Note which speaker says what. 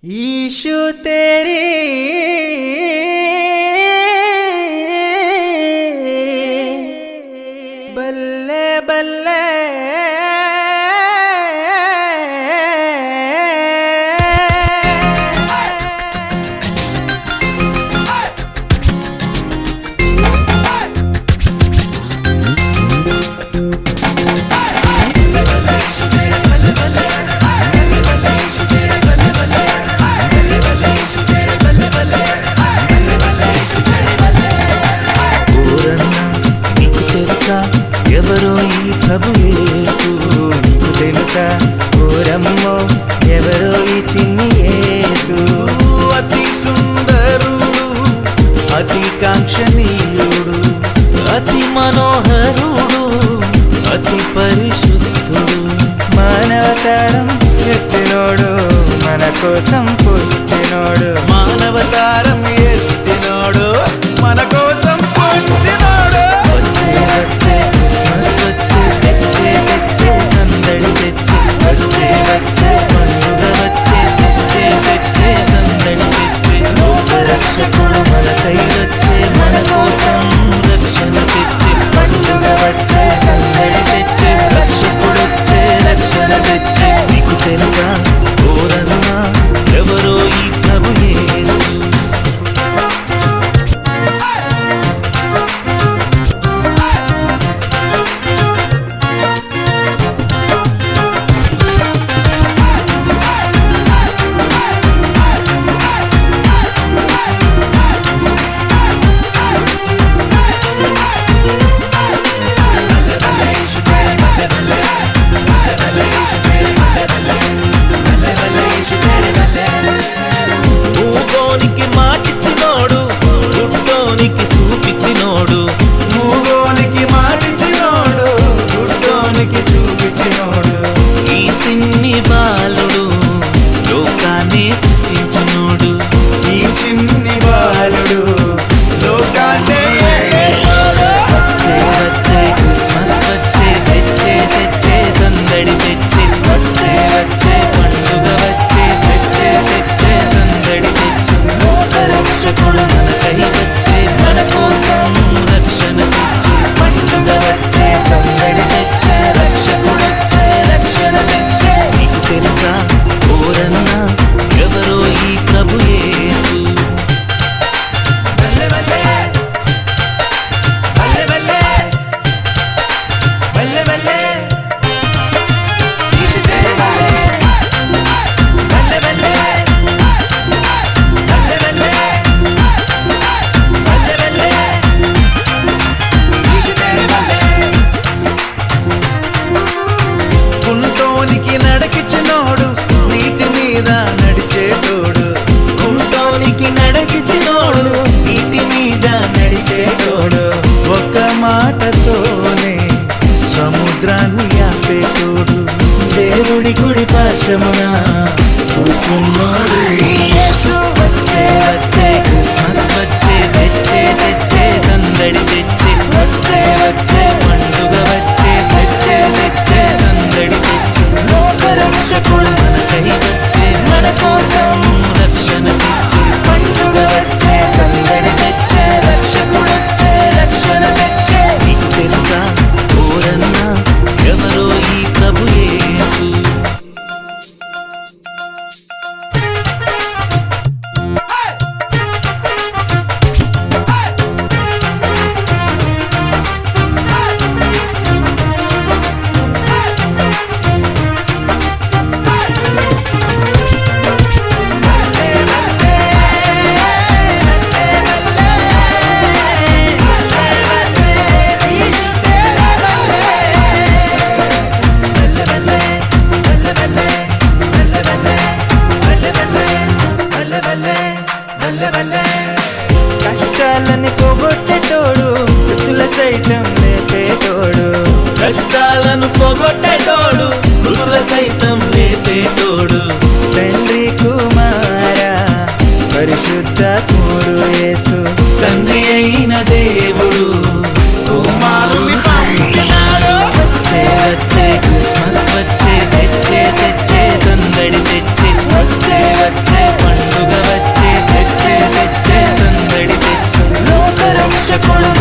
Speaker 1: issue तेरी बल्ले बल्ले ఎవరో ఈ ప్రభు యేసు నీకు తెలుసా ఓరమ్మో ఎవరో ఈ చిన్ని యేసు అతి సుందరుడు అతి కాంక్షణీయుడు అతి మనోహరుడు అతి పరిశుద్ధుడు మానవతారం ఎత్తినోడు మన కోసం పుట్టినోడు మానవతారం ఎత్తినోడు మన కోసం పుట్టినోడు వచ్చే వచ్చే క్రిస్మస్ వచ్చే తెచ్చే తెచ్చే సందడి తెచ్చే వచ్చే వచ్చే పండుగ వచ్చే తెచ్చే తెచ్చే సందడి తెచ్చే లోక రక్షకుడు మనకై వచ్చే మన కోసం రక్షణ తెచ్చే పండుగ వచ్చే సందడి తెచ్చే రక్షకుడు వచ్చే రక్షణ తెచ్చే నీకు తెలుసా ఓరన్నా ఎవరో ఈ ప్రభు యేసు మాటతోనే సముద్రాన్ని ఆపేటోడు దేవుడి గుడి పాశమున కూర్చున్నాడు వచ్చే వచ్చే క్రిస్మస్ వచ్చే తెచ్చే తెచ్చే సందడి తెచ్చే వచ్చే వచ్చే పండుగ వచ్చే తెచ్చే తెచ్చే సందడి తెచ్చే లోక రక్షకుడు మనకై వచ్చే మన కోసం రక్షణ తెచ్చే పండుగ వచ్చే సందడి తెచ్చే రక్షకుడు వచ్చే రక్షణ తెచ్చే నీకు తెలుసా ఓరన్నా ఎవరో ఈ ప్రభు యేసు రక్షకుడు